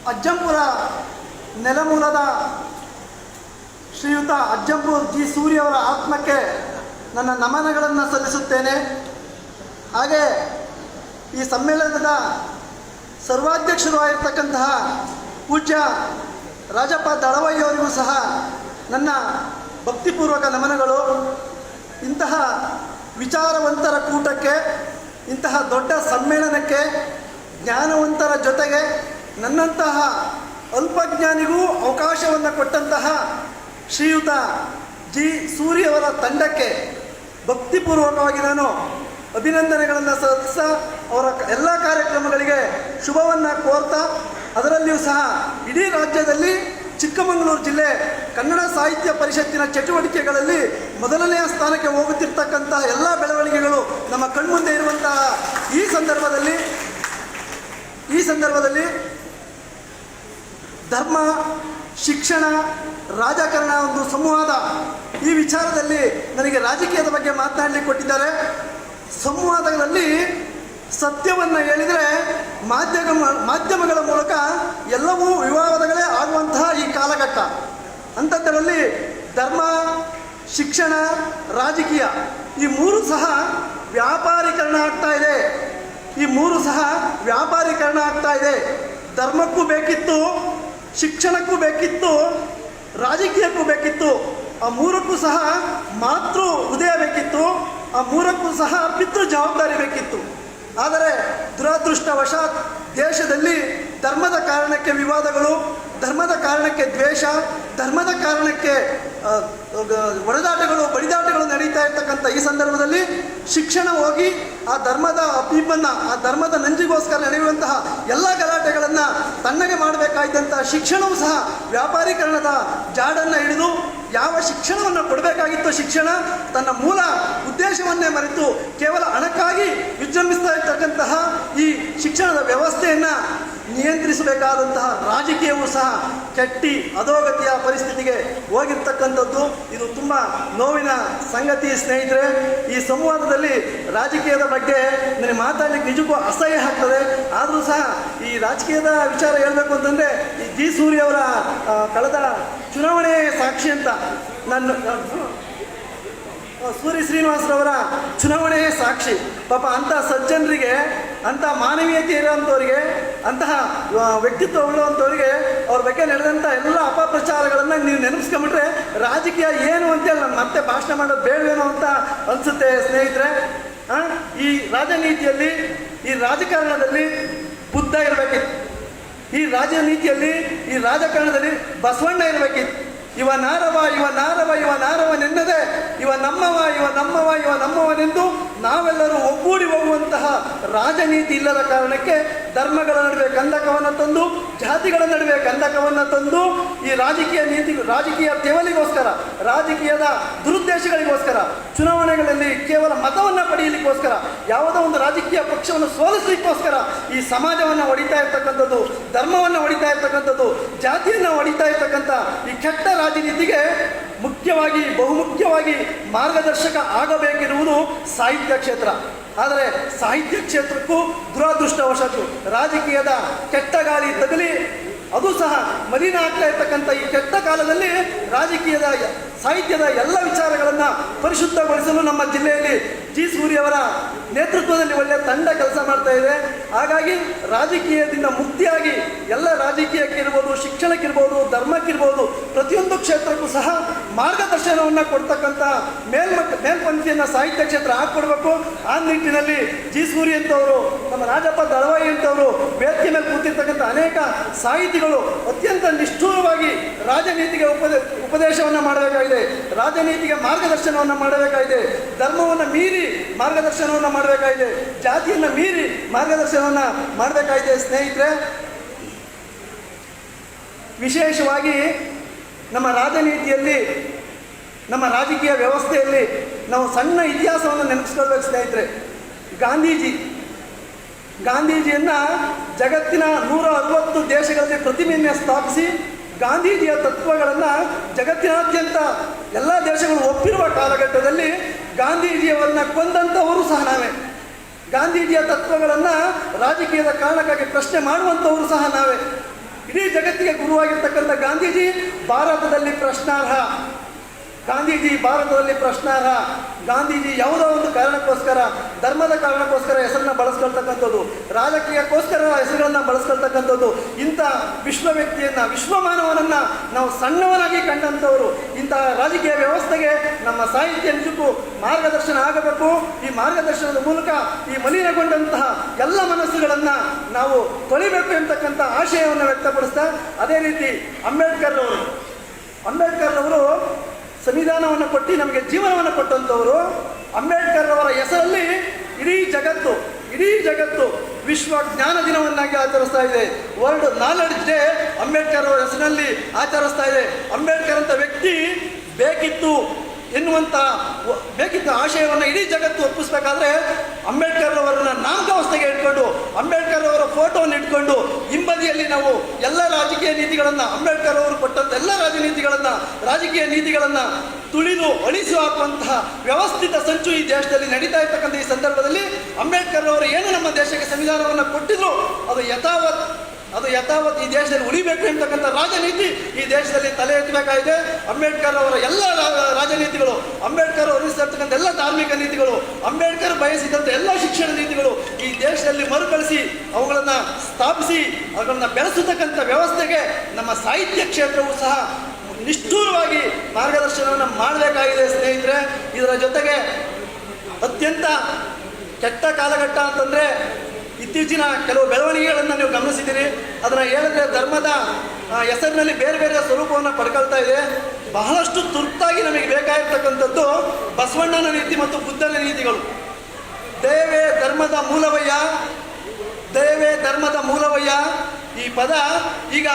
ಅಜ್ಜಂಪುರ ನೆಲಮೂಲದ ಶ್ರೀಯುತ ಅಜ್ಜಂಪುರ ಜಿ ಸೂರ್ಯವರ ಆತ್ಮಕ್ಕೆ ನನ್ನ ನಮನಗಳನ್ನು ಸಲ್ಲಿಸುತ್ತೇನೆ. ಹಾಗೆ ಈ ಸಮ್ಮೇಳನದ ಸರ್ವಾಧ್ಯಕ್ಷರು ಆಗಿರ್ತಕ್ಕಂತಹ ಪೂಜ್ಯ ರಾಜಪ್ಪ ದಳವಾಯಿಯವರಿಗೂ ಸಹ ನನ್ನ ಭಕ್ತಿಪೂರ್ವಕ ನಮನಗಳು. ಇಂತಹ ವಿಚಾರವಂತರ ಕೂಟಕ್ಕೆ, ಇಂತಹ ದೊಡ್ಡ ಸಮ್ಮೇಳನಕ್ಕೆ ಜ್ಞಾನವಂತರ ಜೊತೆಗೆ ನನ್ನಂತಹ ಅಲ್ಪಜ್ಞಾನಿಗೂ ಅವಕಾಶವನ್ನು ಕೊಟ್ಟಂತಹ ಶ್ರೀಯುತ ಜಿ ಸೂರ್ಯವರ ತಂಡಕ್ಕೆ ಭಕ್ತಿಪೂರ್ವಕವಾಗಿ ನಾನು ಅಭಿನಂದನೆಗಳನ್ನು ಸಲ್ಲಿಸ್ತಾ ಅವರ ಎಲ್ಲ ಕಾರ್ಯಕ್ರಮಗಳಿಗೆ ಶುಭವನ್ನು ಕೋರ್ತಾ, ಅದರಲ್ಲಿಯೂ ಸಹ ಇಡೀ ರಾಜ್ಯದಲ್ಲಿ ಚಿಕ್ಕಮಗಳೂರು ಜಿಲ್ಲೆ ಕನ್ನಡ ಸಾಹಿತ್ಯ ಪರಿಷತ್ತಿನ ಚಟುವಟಿಕೆಗಳಲ್ಲಿ ಮೊದಲನೆಯ ಸ್ಥಾನಕ್ಕೆ ಹೋಗುತ್ತಿರ್ತಕ್ಕಂಥ ಎಲ್ಲ ಬೆಳವಣಿಗೆಗಳು ನಮ್ಮ ಕಣ್ಮುಂದೆ ಇರುವಂತಹ ಈ ಸಂದರ್ಭದಲ್ಲಿ ಧರ್ಮ, ಶಿಕ್ಷಣ, ರಾಜಕಾರಣ ಒಂದು ಸಂವಾದ, ಈ ವಿಚಾರದಲ್ಲಿ ನನಗೆ ರಾಜಕೀಯದ ಬಗ್ಗೆ ಮಾತನಾಡಲಿಕ್ಕೆ ಕೊಟ್ಟಿದ್ದಾರೆ. ಸಂವಾದಗಳಲ್ಲಿ ಸತ್ಯವನ್ನು ಹೇಳಿದರೆ ಮಾಧ್ಯಮಗಳ ಮೂಲಕ ಎಲ್ಲವೂ ವಿವಾದಗಳೇ ಆಗುವಂತಹ ಈ ಕಾಲಘಟ್ಟ. ಅಂಥದ್ದರಲ್ಲಿ ಧರ್ಮ, ಶಿಕ್ಷಣ, ರಾಜಕೀಯ ಈ ಮೂರು ಸಹ ವ್ಯಾಪಾರೀಕರಣ ಆಗ್ತಾ ಇದೆ. ಧರ್ಮಕ್ಕೂ ಬೇಕಿತ್ತು, ಶಿಕ್ಷಣಕ್ಕೂ ಬೇಕಿತ್ತು, ರಾಜಕೀಯಕ್ಕೂ ಬೇಕಿತ್ತು. ಆ ಮೂರಕ್ಕೂ ಸಹ ಮಾತೃ ಹೃದಯ ಬೇಕಿತ್ತು. ಆ ಮೂರಕ್ಕೂ ಸಹ ಪಿತೃ ಜವಾಬ್ದಾರಿ ಬೇಕಿತ್ತು. ಆದರೆ ದುರದೃಷ್ಟವಶಾತ್ ದೇಶದಲ್ಲಿ ಧರ್ಮದ ಕಾರಣಕ್ಕೆ ವಿವಾದಗಳು, ಧರ್ಮದ ಕಾರಣಕ್ಕೆ ದ್ವೇಷ, ಧರ್ಮದ ಕಾರಣಕ್ಕೆ ಹೊಡೆದಾಟಗಳು, ಬಡಿದಾಟಗಳು ನಡೀತಾ ಇರ್ತಕ್ಕಂಥ ಈ ಸಂದರ್ಭದಲ್ಲಿ ಶಿಕ್ಷಣ ಹೋಗಿ ಆ ಧರ್ಮದ ಅಭಿಮನ್ನ, ಆ ಧರ್ಮದ ನಂಜಿಗೋಸ್ಕರ ನಡೆಯುವಂತಹ ಎಲ್ಲ ಗಲಾಟೆಗಳನ್ನು ತಣ್ಣಗೆ ಮಾಡಬೇಕಾದಂಥ ಶಿಕ್ಷಣವೂ ಸಹ ವ್ಯಾಪಾರೀಕರಣದ ಜಾಡನ್ನು ಹಿಡಿದು ಯಾವ ಶಿಕ್ಷಣವನ್ನು ಕೊಡಬೇಕಾಗಿತ್ತು, ಶಿಕ್ಷಣ ತನ್ನ ಮೂಲ ಉದ್ದೇಶವನ್ನೇ ಮರೆತು ಕೇವಲ ಹಣಕ್ಕಾಗಿ ವಿಜೃಂಭಿಸ್ತಾ ಇರ್ತಕ್ಕಂತಹ ಈ ಶಿಕ್ಷಣದ ವ್ಯವಸ್ಥೆಯನ್ನು ನಿಯಂತ್ರಿಸಬೇಕಾದಂತಹ ರಾಜಕೀಯವೂ ಸಹ ಕೆಟ್ಟಿ ಅಧೋಗತಿಯ ಪರಿಸ್ಥಿತಿಗೆ ಹೋಗಿರ್ತಕ್ಕಂಥದ್ದು. ಇದು ತುಂಬ ನೋವಿನ ಸಂಗತಿ ಸ್ನೇಹಿತರೆ. ಈ ಸಂವಾದದಲ್ಲಿ ರಾಜಕೀಯದ ಬಗ್ಗೆ ನನಗೆ ಮಾತಾಡಲಿಕ್ಕೆ ನಿಜಕ್ಕೂ ಅಸಹ್ಯ ಆಗ್ತದೆ. ಆದರೂ ಸಹ ಈ ರಾಜಕೀಯದ ವಿಚಾರ ಹೇಳಬೇಕು ಅಂತಂದರೆ ಈ ಜಿ ಸೂರ್ಯವರ ಕಳೆದ ಚುನಾವಣೆ ಸಾಕ್ಷಿ ಅಂತ ನಾನು ಸೂರಿ ಶ್ರೀನಿವಾಸರವರ ಚುನಾವಣೆಯೇ ಸಾಕ್ಷಿ. ಪಾಪ ಅಂಥ ಸಜ್ಜನರಿಗೆ, ಅಂಥ ಮಾನವೀಯತೆ ಇರುವಂಥವ್ರಿಗೆ, ಅಂತಹ ವ್ಯಕ್ತಿತ್ವ ಉಳ್ಳುವಂಥವ್ರಿಗೆ ಅವ್ರ ಬಗ್ಗೆ ನಡೆದಂಥ ಎಲ್ಲ ಅಪಪ್ರಚಾರಗಳನ್ನು ನೀವು ನೆನಪಿಸ್ಕೊಂಬಿಟ್ರೆ ರಾಜಕೀಯ ಏನು ಅಂತೇಳಿ ನಾನು ಮತ್ತೆ ಭಾಷಣ ಮಾಡೋದು ಬೇಡವೇನೋ ಅಂತ ಅನಿಸುತ್ತೆ ಸ್ನೇಹಿತರೆ. ಈ ರಾಜನೀತಿಯಲ್ಲಿ, ಈ ರಾಜಕಾರಣದಲ್ಲಿ ಬುದ್ಧ ಇರಬೇಕಿತ್ತು. ಈ ರಾಜನೀತಿಯಲ್ಲಿ, ಈ ರಾಜಕಾರಣದಲ್ಲಿ ಬಸವಣ್ಣ ಇರಬೇಕಿತ್ತು. ಇವ ನಾರವನೆನ್ನದೆ ಇವ ನಮ್ಮವನೆಂದು ನಾವೆಲ್ಲರೂ ಒಗ್ಗೂಡಿ ಹೋಗುವಂತಹ ರಾಜನೀತಿ ಇಲ್ಲದ ಕಾರಣಕ್ಕೆ ಧರ್ಮಗಳ ನಡುವೆ ಕಂದಕವನ್ನು ತಂದು, ಜಾತಿಗಳ ನಡುವೆ ಕಂದಕವನ್ನು ತಂದು, ಈ ರಾಜಕೀಯ ತೆವಲಿಗೋಸ್ಕರ, ರಾಜಕೀಯದ ದುರುದ್ದೇಶಗಳಿಗೋಸ್ಕರ, ಚುನಾವಣೆಗಳಲ್ಲಿ ಕೇವಲ ಮತವನ್ನು ಪಡೆಯಲಿಕ್ಕೋಸ್ಕರ, ಯಾವುದೋ ಒಂದು ರಾಜಕೀಯ ಪಕ್ಷವನ್ನು ಸೋಲಿಸಲಿಕ್ಕೋಸ್ಕರ ಈ ಸಮಾಜವನ್ನು ಹೊಡಿತಾ ಇರ್ತಕ್ಕಂಥದ್ದು, ಧರ್ಮವನ್ನು ಹೊಡಿತಾ ಇರ್ತಕ್ಕಂಥದ್ದು, ಜಾತಿಯನ್ನು ಹೊಡಿತಾ ಇರ್ತಕ್ಕಂಥ ಈ ಕೆಟ್ಟ ರಾಜನೀತಿಗೆ ಬಹುಮುಖ್ಯವಾಗಿ ಮಾರ್ಗದರ್ಶಕ ಆಗಬೇಕಿರುವುದು ಸಾಹಿತ್ಯ ಕ್ಷೇತ್ರ. ಆದರೆ ಸಾಹಿತ್ಯ ಕ್ಷೇತ್ರಕ್ಕೂ ದುರದೃಷ್ಟವಶಾತ್ತು ರಾಜಕೀಯದ ಕೆಟ್ಟ ಗಾಳಿ ತಗಲಿ ಅದು ಸಹ ಮಲಿನ ಆಗ್ತಾ ಇರ್ತಕ್ಕಂಥ ಈ ಕೆಟ್ಟ ಕಾಲದಲ್ಲಿ ರಾಜಕೀಯದ, ಸಾಹಿತ್ಯದ ಎಲ್ಲ ವಿಚಾರಗಳನ್ನು ಪರಿಶುದ್ಧಗೊಳಿಸಲು ನಮ್ಮ ಜಿಲ್ಲೆಯಲ್ಲಿ ಜಿ ಸೂರ್ಯವರ ನೇತೃತ್ವದಲ್ಲಿ ಒಳ್ಳೆಯ ತಂಡ ಕೆಲಸ ಮಾಡ್ತಾ ಇದೆ. ಹಾಗಾಗಿ ರಾಜಕೀಯದಿಂದ ಮುಕ್ತಿಯಾಗಿ ಎಲ್ಲ ರಾಜಕೀಯಕ್ಕಿರ್ಬೋದು, ಶಿಕ್ಷಣಕ್ಕಿರ್ಬೋದು, ಧರ್ಮಕ್ಕಿರ್ಬೋದು, ಪ್ರತಿಯೊಂದು ಕ್ಷೇತ್ರಕ್ಕೂ ಸಹ ಮಾರ್ಗದರ್ಶನವನ್ನು ಕೊಡ್ತಕ್ಕಂಥ ಮೇಲ್ಪಂಕ್ತಿಯನ್ನು ಸಾಹಿತ್ಯ ಕ್ಷೇತ್ರ ಹಾಕ್ಕೊಡ್ಬೇಕು. ಆ ನಿಟ್ಟಿನಲ್ಲಿ ಜಿ ಸೂರ್ಯ ಅಂತವರು, ನಮ್ಮ ರಾಜಪ್ಪ ದಳವಾಯಿ ಅಂತವರು, ವೇದಿಕೆ ಮೇಲೆ ಕೂತಿರ್ತಕ್ಕಂಥ ಅನೇಕ ಸಾಹಿತಿಗಳು ಅತ್ಯಂತ ನಿಷ್ಠೂರವಾಗಿ ರಾಜನೀತಿಗೆ ಉಪದೇಶವನ್ನು ಮಾಡಬೇಕಾಗಿದೆ, ರಾಜನೀತಿಗೆ ಮಾರ್ಗದರ್ಶನವನ್ನು ಮಾಡಬೇಕಾಗಿದೆ, ಧರ್ಮವನ್ನು ಮೀರಿ ಮಾರ್ಗದರ್ಶನವನ್ನು ಮಾಡಬೇಕಾಗಿದೆ, ಜಾತಿಯನ್ನು ಮೀರಿ ಮಾರ್ಗದರ್ಶನವನ್ನು ಮಾಡಬೇಕಾಗಿದೆ. ಸ್ನೇಹಿತರೆ, ವಿಶೇಷವಾಗಿ ನಮ್ಮ ರಾಜನೀತಿಯಲ್ಲಿ, ನಮ್ಮ ರಾಜಕೀಯ ವ್ಯವಸ್ಥೆಯಲ್ಲಿ ನಾವು ಸಣ್ಣ ಇತಿಹಾಸವನ್ನು ನೆನಪಿಸ್ಕೊಳ್ಬೇಕು ಸ್ನೇಹಿತರೆ. ಗಾಂಧೀಜಿಯನ್ನು ಜಗತ್ತಿನ 160 ದೇಶಗಳಲ್ಲಿ ಪ್ರತಿಮೆಯನ್ನು ಸ್ಥಾಪಿಸಿ ಗಾಂಧೀಜಿಯ ತತ್ವಗಳನ್ನು ಜಗತ್ತಿನಾದ್ಯಂತ ಎಲ್ಲ ದೇಶಗಳು ಒಪ್ಪಿರುವ ಕಾಲಘಟ್ಟದಲ್ಲಿ ಗಾಂಧೀಜಿಯವರನ್ನ ಕೊಂದಂಥವರು ಸಹ ನಾವೇ. ಗಾಂಧೀಜಿಯ ತತ್ವಗಳನ್ನು ರಾಜಕೀಯದ ಕಾರಣಕ್ಕಾಗಿ ಪ್ರಶ್ನೆ ಮಾಡುವಂಥವರು ಸಹ ನಾವೇ. ಇಡೀ ಜಗತ್ತಿಗೆ ಗುರುವಾಗಿರ್ತಕ್ಕಂಥ ಗಾಂಧೀಜಿ ಭಾರತದಲ್ಲಿ ಪ್ರಶ್ನಾರ್ಹ. ಗಾಂಧೀಜಿ ಯಾವುದೋ ಒಂದು ಕಾರಣಕ್ಕೋಸ್ಕರ, ಧರ್ಮದ ಕಾರಣಕ್ಕೋಸ್ಕರ ಹೆಸರನ್ನ ಬಳಸ್ಕೊಳ್ತಕ್ಕಂಥದ್ದು, ರಾಜಕೀಯಕ್ಕೋಸ್ಕರ ಹೆಸರುಗಳನ್ನ ಬಳಸ್ಕೊಳ್ತಕ್ಕಂಥದ್ದು, ಇಂಥ ವಿಶ್ವ ವ್ಯಕ್ತಿಯನ್ನ, ವಿಶ್ವ ಮಾನವನನ್ನ ನಾವು ಸಣ್ಣವನಾಗಿ ಕಂಡಂಥವರು. ಇಂತಹ ರಾಜಕೀಯ ವ್ಯವಸ್ಥೆಗೆ ನಮ್ಮ ಸಾಹಿತ್ಯ ನಿಜಕ್ಕೂ ಮಾರ್ಗದರ್ಶನ ಆಗಬೇಕು. ಈ ಮಾರ್ಗದರ್ಶನದ ಮೂಲಕ ಈ ಮಲಿನಗೊಂಡಂತಹ ಎಲ್ಲ ಮನಸ್ಸುಗಳನ್ನ ನಾವು ತೊಳಿಬೇಕು ಎಂತಕ್ಕಂಥ ಆಶಯವನ್ನು ವ್ಯಕ್ತಪಡಿಸ್ತಾ, ಅದೇ ರೀತಿ ಅಂಬೇಡ್ಕರ್ ಅವರು ಸಂವಿಧಾನವನ್ನು ಕೊಟ್ಟು ನಮಗೆ ಜೀವನವನ್ನು ಕೊಟ್ಟಂಥವರು. ಅಂಬೇಡ್ಕರ್ ಅವರ ಹೆಸರಲ್ಲಿ ಇಡೀ ಜಗತ್ತು ವಿಶ್ವ ಜ್ಞಾನ ದಿನವನ್ನಾಗಿ ಆಚರಿಸ್ತಾ ಇದೆ. ವರ್ಲ್ಡ್ ನಾಲೆಡ್ಜ್ ಡೇ ಅಂಬೇಡ್ಕರ್ ಅವರ ಹೆಸರಿನಲ್ಲಿ ಆಚರಿಸ್ತಾ ಇದೆ. ಅಂಬೇಡ್ಕರ್ ಅಂತ ವ್ಯಕ್ತಿ ಬೇಕಿತ್ತು ಆಶಯವನ್ನು ಇಡೀ ಜಗತ್ತು ಒಪ್ಪಿಸ್ಬೇಕಾದ್ರೆ ಅಂಬೇಡ್ಕರ್ ಅವರನ್ನ ನಾಮಕಾವಸ್ಥೆಗೆ ಇಟ್ಕೊಂಡು, ಅಂಬೇಡ್ಕರ್ ಅವರ ಫೋಟೋವನ್ನು ಇಟ್ಕೊಂಡು ಹಿಂಬದಿಯಲ್ಲಿ ನಾವು ಎಲ್ಲ ರಾಜಕೀಯ ನೀತಿಗಳನ್ನು, ಅಂಬೇಡ್ಕರ್ ಅವರು ಕೊಟ್ಟಂಥ ಎಲ್ಲ ರಾಜಕೀಯ ನೀತಿಗಳನ್ನು ತುಳಿದು ಅಳಿಸಿ ಹಾಕುವಂತಹ ವ್ಯವಸ್ಥಿತ ಸಂಚು ಈ ದೇಶದಲ್ಲಿ ನಡೀತಾ ಇರ್ತಕ್ಕಂಥ ಈ ಸಂದರ್ಭದಲ್ಲಿ ಅಂಬೇಡ್ಕರ್ ಅವರು ಏನು ನಮ್ಮ ದೇಶಕ್ಕೆ ಸಂವಿಧಾನವನ್ನು ಕೊಟ್ಟಿದ್ರು ಅದು ಯಥಾವತ್ ಈ ದೇಶದಲ್ಲಿ ಉಳಿಬೇಕು ಎಂತಕ್ಕಂಥ ರಾಜನೀತಿ ಈ ದೇಶದಲ್ಲಿ ತಲೆ ಎತ್ತಬೇಕಾಗಿದೆ. ಅಂಬೇಡ್ಕರ್ ಅವರ ಎಲ್ಲ ರಾಜನೀತಿಗಳು, ಅಂಬೇಡ್ಕರ್ ಹೊರಡಿಸಿರ್ತಕ್ಕಂಥ ಎಲ್ಲ ಧಾರ್ಮಿಕ ನೀತಿಗಳು, ಅಂಬೇಡ್ಕರ್ ಬಯಸಿದಂಥ ಎಲ್ಲ ಶಿಕ್ಷಣ ನೀತಿಗಳು ಈ ದೇಶದಲ್ಲಿ ಮರುಕಳಿಸಿ ಅವುಗಳನ್ನು ಸ್ಥಾಪಿಸಿ ಅವುಗಳನ್ನು ಬೆಳೆಸತಕ್ಕಂಥ ವ್ಯವಸ್ಥೆಗೆ ನಮ್ಮ ಸಾಹಿತ್ಯ ಕ್ಷೇತ್ರವೂ ಸಹ ನಿಷ್ಠೂರವಾಗಿ ಮಾರ್ಗದರ್ಶನವನ್ನು ಮಾಡಬೇಕಾಗಿದೆ ಸ್ನೇಹಿತರೆ. ಇದರ ಜೊತೆಗೆ ಅತ್ಯಂತ ಕೆಟ್ಟ ಕಾಲಘಟ್ಟ ಅಂತಂದರೆ ಇತ್ತೀಚಿನ ಕೆಲವು ಬೆಳವಣಿಗೆಗಳನ್ನು ನೀವು ಗಮನಿಸಿದ್ದೀರಿ. ಅದನ್ನು ಹೇಳಿದ್ರೆ ಧರ್ಮದ ಹೆಸರಿನಲ್ಲಿ ಬೇರೆ ಬೇರೆ ಸ್ವರೂಪವನ್ನು ಪಡ್ಕೊಳ್ತಾ ಇದೆ. ಬಹಳಷ್ಟು ತುರ್ತಾಗಿ ನಮಗೆ ಬೇಕಾಗಿರ್ತಕ್ಕಂಥದ್ದು ಬಸವಣ್ಣನ ನೀತಿ ಮತ್ತು ಬುದ್ಧನ ನೀತಿಗಳು. ದೇವೇ ಧರ್ಮದ ಮೂಲವಯ್ಯ ಈ ಪದ ಈಗ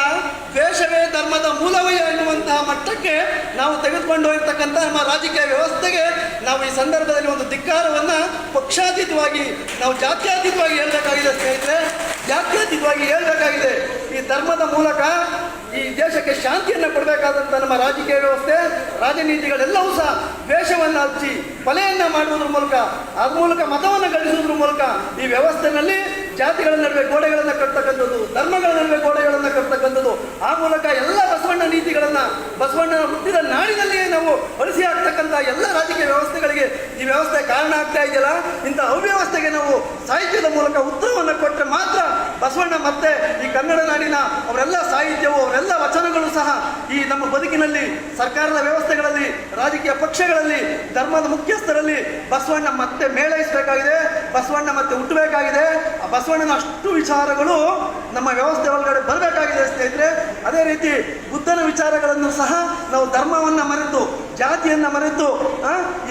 ದ್ವೇಷವೇ ಧರ್ಮದ ಮೂಲವಯ್ಯ ಎನ್ನುವಂತಹ ಮಟ್ಟಕ್ಕೆ ನಾವು ತೆಗೆದುಕೊಂಡು ಹೋಗಿರ್ತಕ್ಕಂಥ ನಮ್ಮ ರಾಜಕೀಯ ವ್ಯವಸ್ಥೆಗೆ ನಾವು ಈ ಸಂದರ್ಭದಲ್ಲಿ ಒಂದು ಧಿಕ್ಕಾರವನ್ನು ಪಕ್ಷಾತೀತವಾಗಿ, ನಾವು ಜಾತ್ಯತೀತವಾಗಿ ಹೇಳಬೇಕಾಗಿದೆ ಸ್ನೇಹಿತರೆ. ಜಾತ್ಯತೀತವಾಗಿ ಹೇಳಬೇಕಾಗಿದೆ. ಈ ಧರ್ಮದ ಮೂಲಕ ಈ ದೇಶಕ್ಕೆ ಶಾಂತಿಯನ್ನು ಕೊಡಬೇಕಾದಂಥ ನಮ್ಮ ರಾಜಕೀಯ ವ್ಯವಸ್ಥೆ, ರಾಜನೀತಿಗಳೆಲ್ಲವೂ ಸಹ ದ್ವೇಷವನ್ನು ಹಚ್ಚಿ ಕೊಲೆಯನ್ನು ಮಾಡುವುದ್ರ ಮೂಲಕ, ಅದ್ರ ಮೂಲಕ ಮತವನ್ನು ಗಳಿಸುವುದ್ರ ಮೂಲಕ ಈ ವ್ಯವಸ್ಥೆಯಲ್ಲಿ ಜಾತಿಗಳ ನಡುವೆ ಗೋಡೆಗಳನ್ನು ಕಟ್ಟತಕ್ಕಂಥದ್ದು, ಧರ್ಮಗಳ ನಡುವೆ ಗೋಡೆಗಳನ್ನು ಕಟ್ಟತಕ್ಕಂಥದ್ದು, ಆ ಮೂಲಕ ಎಲ್ಲ ಬಸವಣ್ಣ ನೀತಿಗಳನ್ನು, ಬಸವಣ್ಣನ ಹುಟ್ಟಿದ ನಾಡಿನಲ್ಲಿಯೇ ನಾವು ಅಳಿಸಿ ಹಾಕ್ತಕ್ಕಂಥ ಎಲ್ಲ ರಾಜಕೀಯ ವ್ಯವಸ್ಥೆಗಳಿಗೆ ಈ ವ್ಯವಸ್ಥೆ ಕಾರಣ ಆಗ್ತಾ ಇದೆಯಲ್ಲ. ಇಂಥ ಅವ್ಯವಸ್ಥೆಗೆ ನಾವು ಸಾಹಿತ್ಯದ ಮೂಲಕ ಉತ್ತರವನ್ನು ಕೊಟ್ಟರೆ ಮಾತ್ರ ಬಸವಣ್ಣ ಮತ್ತೆ ಈ ಕನ್ನಡ ನಾಡಿನ ಅವರೆಲ್ಲ ಸಾಹಿತ್ಯವು, ಅವರೆಲ್ಲ ವಚನಗಳು ಸಹ ಈ ನಮ್ಮ ಬದುಕಿನಲ್ಲಿ, ಸರ್ಕಾರದ ವ್ಯವಸ್ಥೆಗಳಲ್ಲಿ, ರಾಜಕೀಯ ಪಕ್ಷಗಳಲ್ಲಿ, ಧರ್ಮದ ಮುಖ್ಯಸ್ಥರಲ್ಲಿ ಬಸವಣ್ಣ ಮತ್ತೆ ಮೇಳೈಸಬೇಕಾಗಿದೆ, ಬಸವಣ್ಣ ಮತ್ತೆ ಹುಟ್ಟಬೇಕಾಗಿದೆ. ಆ ಬಸವಣ್ಣನ ಅಷ್ಟು ವಿಚಾರಗಳು ನಮ್ಮ ವ್ಯವಸ್ಥೆ ಒಳಗಡೆ ಬರಬೇಕಾಗಿದೆ ಸ್ನೇಹಿತರೆ. ಅದೇ ರೀತಿ ಬುದ್ಧನ ವಿಚಾರಗಳನ್ನು ಸಹ ನಾವು ಧರ್ಮವನ್ನು ಮರೆತು, ಜಾತಿಯನ್ನು ಮರೆತು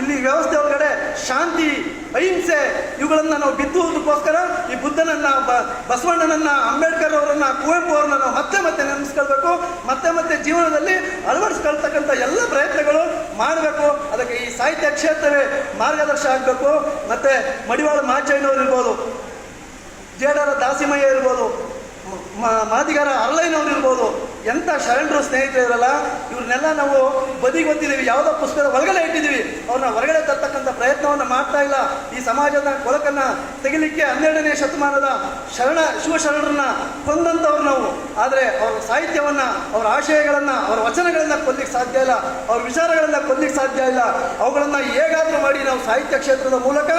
ಇಲ್ಲಿ ವ್ಯವಸ್ಥೆ ಒಳಗಡೆ ಶಾಂತಿ, ಅಹಿಂಸೆ ಇವುಗಳನ್ನು ನಾವು ಬಿತ್ತುವುದಕ್ಕೋಸ್ಕರ ಈ ಬುದ್ಧನನ್ನ, ಬಸವಣ್ಣನನ್ನ, ಅಂಬೇಡ್ಕರ್ ಅವರನ್ನ, ಕುವೆಂಪು ಅವರನ್ನ ನಾವು ಮತ್ತೆ ನೆನೆಸ್ಕೊಳ್ಬೇಕು, ಮತ್ತೆ ಜೀವನದಲ್ಲಿ ಅಳವಡಿಸ್ಕೊಳ್ತಕ್ಕಂಥ ಎಲ್ಲ ಪ್ರಯತ್ನಗಳು ಮಾಡಬೇಕು. ಅದಕ್ಕೆ ಈ ಸಾಹಿತ್ಯ ಕ್ಷೇತ್ರವೇ ಮಾರ್ಗದರ್ಶ ಆಗಬೇಕು. ಮತ್ತೆ ಮಡಿವಾಳ ಮಾಚಯ್ಯನವರು ಇರ್ಬೋದು, ಜೇಡರ ದಾಸಿಮಯ್ಯ ಇರ್ಬೋದು, ಮಾದಿಗಾರ ಅರಳಯ್ಯನವ್ರು ಇರ್ಬೋದು, ಎಂಥ ಶರಣರು ಸ್ನೇಹಿತರು ಇರಲ್ಲ, ಇವ್ರನ್ನೆಲ್ಲ ನಾವು ಬದಿಗೆ ಗೊತ್ತಿದ್ದೀವಿ, ಯಾವುದೋ ಪುಸ್ತಕದ ಒಳಗಡೆ ಇಟ್ಟಿದ್ದೀವಿ. ಅವ್ರನ್ನ ಹೊರಗಡೆ ತರ್ತಕ್ಕಂಥ ಪ್ರಯತ್ನವನ್ನು ಮಾಡ್ತಾ ಇಲ್ಲ. ಈ ಸಮಾಜದ ಕೊಳಕನ್ನು ತೆಗಿಲಿಕ್ಕೆ 12ನೇ ಶತಮಾನದ ಶಿವಶರಣರನ್ನ ಕೊಂದಂಥವ್ರು ನಾವು. ಆದರೆ ಅವರ ಸಾಹಿತ್ಯವನ್ನು, ಅವರ ಆಶಯಗಳನ್ನು, ಅವರ ವಚನಗಳನ್ನು ಕೊಲ್ಲಿಕ್ಕೆ ಸಾಧ್ಯ ಇಲ್ಲ, ಅವ್ರ ವಿಚಾರಗಳನ್ನು ಕೊಲ್ಲಿಕ್ಕೆ ಸಾಧ್ಯ ಇಲ್ಲ. ಅವುಗಳನ್ನು ಹೇಗಾದರೂ ಮಾಡಿ ನಾವು ಸಾಹಿತ್ಯ ಕ್ಷೇತ್ರದ ಮೂಲಕ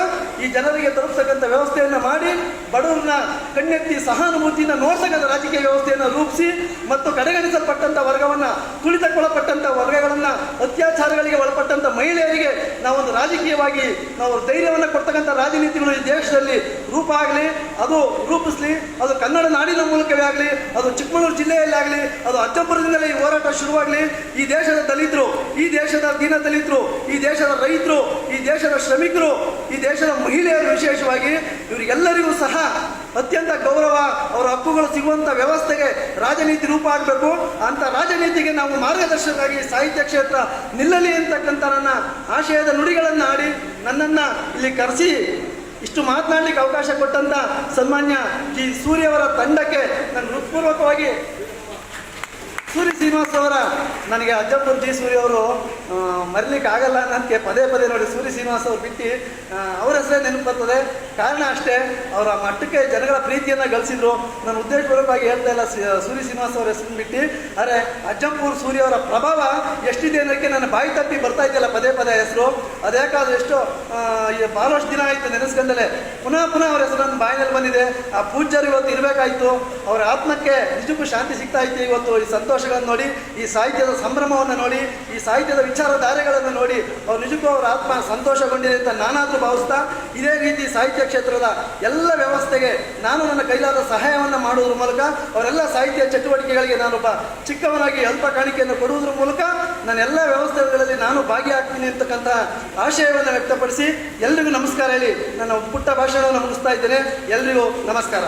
ಈ ಜನರಿಗೆ ತಲುಪಿಸ್ತಕ್ಕಂಥ ವ್ಯವಸ್ಥೆಯನ್ನು ಮಾಡಿ, ಬಡವರನ್ನ ಕಣ್ಣೆತ್ತಿ ಸಹಾನುಭೂತಿಯಿಂದ ನೋಡ್ತಕ್ಕಂಥ ರಾಜಕೀಯ ವ್ಯವಸ್ಥೆಯನ್ನು ರೂಪಿಸಿ, ಮತ್ತು ಕಡೆಗಣಿಸಲ್ಪಟ್ಟಂಥ ವರ್ಗವನ್ನು, ತುಳಿತಕ್ಕೊಳಪಟ್ಟಂಥ ವರ್ಗಗಳನ್ನು, ಅತ್ಯಾಚಾರಗಳಿಗೆ ಒಳಪಟ್ಟಂಥ ಮಹಿಳೆಯರಿಗೆ ನಾವೊಂದು ರಾಜಕೀಯವಾಗಿ ನಾವು ಧೈರ್ಯವನ್ನು ಕೊಡ್ತಕ್ಕಂಥ ರಾಜನೀತಿಗಳು ಈ ದೇಶದಲ್ಲಿ ರೂಪ ಆಗಲಿ, ಅದು ರೂಪಿಸಲಿ. ಅದು ಕನ್ನಡ ನಾಡಿನ ಮೂಲಕವೇ ಆಗಲಿ, ಅದು ಚಿಕ್ಕಮಗಳೂರು ಜಿಲ್ಲೆಯಲ್ಲಿ ಆಗಲಿ, ಅದು ಅಜ್ಜಂಪುರದಿಂದಲೇ ಈ ಹೋರಾಟ ಶುರುವಾಗಲಿ. ಈ ದೇಶದ ದಲಿತರು, ಈ ದೇಶದ ದೀನ ದಲಿತರು, ಈ ದೇಶದ ರೈತರು, ಈ ದೇಶದ ಶ್ರಮಿಕರು, ಈ ದೇಶದ ಮಹಿಳೆಯರು ವಿಶೇಷವಾಗಿ ಇವರಿಗೆಲ್ಲರಿಗೂ ಸಹ ಅತ್ಯಂತ ಗೌರವ, ಅವರ ಹಕ್ಕುಗಳು ಸಿಗುವಂಥ ವ್ಯವಸ್ಥೆಗೆ ರಾಜನೀತಿ ರೂಪ ಆಗಬೇಕು. ಅಂಥ ರಾಜನೀತಿಗೆ ನಾವು ಮಾರ್ಗದರ್ಶಕರಾಗಿ ಸಾಹಿತ್ಯ ಕ್ಷೇತ್ರ ನಿಲ್ಲಲಿ ಅಂತಕ್ಕಂಥ ನನ್ನ ಆಶಯದ ನುಡಿಗಳನ್ನು ಆಡಿ ನನ್ನನ್ನು ಇಲ್ಲಿ ಕರೆಸಿ ಇಷ್ಟು ಮಾತನಾಡಲಿಕ್ಕೆ ಅವಕಾಶ ಕೊಟ್ಟಂಥ ಸನ್ಮಾನ್ಯ ಜಿ ಸೂರ್ಯವರ ತಂಡಕ್ಕೆ ನಾನು ಹೃತ್ಪೂರ್ವಕವಾಗಿ, ಸೂರ್ಯ ಶ್ರೀನಿವಾಸ್ ಅವರ, ನನಗೆ ಅಜ್ಜಂಪುರ ಜಿ ಸೂರ್ಯ ಅವರು ಮರಿಲಿಕ್ಕೆ ಆಗಲ್ಲ ನನಗೆ ಪದೇ ನೋಡಿ ಸೂರ್ಯ ಶ್ರೀನಿವಾಸ್ ಅವರು ಬಿಟ್ಟು ಅವ್ರ ಹೆಸರೇ ನೆನಪು ಬರ್ತದೆ. ಕಾರಣ ಅಷ್ಟೇ, ಅವರ ಮಟ್ಟಕ್ಕೆ ಜನಗಳ ಪ್ರೀತಿಯನ್ನು ಗಳಿಸಿದ್ರು. ನಾನು ಉದ್ದೇಶಪೂರ್ವಕವಾಗಿ ಹೇಳ್ತಾ ಇಲ್ಲ ಸೂರ್ಯ ಶ್ರೀನಿವಾಸ್ ಅವರ ಹೆಸರನ್ನು ಬಿಟ್ಟು, ಆದರೆ ಅಜ್ಜಂಪುರ್ ಸೂರ್ಯ ಅವರ ಪ್ರಭಾವ ಎಷ್ಟಿದೆ ಅನ್ನೋಕ್ಕೆ ನನ್ನ ಬಾಯಿ ತಪ್ಪಿ ಬರ್ತಾ ಇದೆಯಲ್ಲ ಪದೇ ಪದೇ ಹೆಸರು. ಅದ್ಯಾಕಾದ್ರೆ ಎಷ್ಟೋ ಭಾಳಷ್ಟು ದಿನ ಆಯಿತು ನೆನೆಸ್ಕೊಂಡಲೆ ಪುನಃ ಅವರ ಹೆಸರು ನನ್ನ ಬಾಯಿನಲ್ಲಿ ಬಂದಿದೆ. ಆ ಪೂಜ್ಯರು ಇವತ್ತು ಇರಬೇಕಾಯಿತು, ಅವರ ಆತ್ಮಕ್ಕೆ ನಿಜಕ್ಕೂ ಶಾಂತಿ ಸಿಗ್ತಾ ಇತ್ತು. ಇವತ್ತು ಈ ಸಂತೋಷಗಳನ್ನು ನೋಡಿ, ಈ ಸಾಹಿತ್ಯದ ಸಂಭ್ರಮವನ್ನು ನೋಡಿ, ಈ ಸಾಹಿತ್ಯದ ವಿಚಾರಧಾರೆಗಳನ್ನು ನೋಡಿ ಅವ್ರು ನಿಜಕ್ಕೂ ಅವರ ಆತ್ಮ ಸಂತೋಷಗೊಂಡಿದೆ ಅಂತ ನಾನಾದರೂ ಭಾವಿಸ್ತಾ, ಇದೇ ರೀತಿ ಸಾಹಿತ್ಯ ಕ್ಷೇತ್ರದ ಎಲ್ಲ ವ್ಯವಸ್ಥೆಗೆ ನಾನು ನನ್ನ ಕೈಲಾದ ಸಹಾಯವನ್ನು ಮಾಡುವುದರ ಮೂಲಕ ಅವರೆಲ್ಲ ಸಾಹಿತ್ಯ ಚಟುವಟಿಕೆಗಳಿಗೆ ನಾನೊಬ್ಬ ಚಿಕ್ಕವನಾಗಿ ಅಲ್ಪ ಕಾಣಿಕೆಯನ್ನು ಕೊಡುವುದರ ಮೂಲಕ ನನ್ನ ಎಲ್ಲ ವ್ಯವಸ್ಥೆಗಳಲ್ಲಿ ನಾನು ಭಾಗಿಯಾಗ್ತೀನಿ ಅಂತಕ್ಕಂಥ ಆಶಯವನ್ನು ವ್ಯಕ್ತಪಡಿಸಿ ಎಲ್ರಿಗೂ ನಮಸ್ಕಾರ ಹೇಳಿ ನನ್ನ ಪುಟ್ಟ ಭಾಷಣವನ್ನು ಮುಗಿಸ್ತಾ ಇದ್ದೇನೆ. ಎಲ್ರಿಗೂ ನಮಸ್ಕಾರ.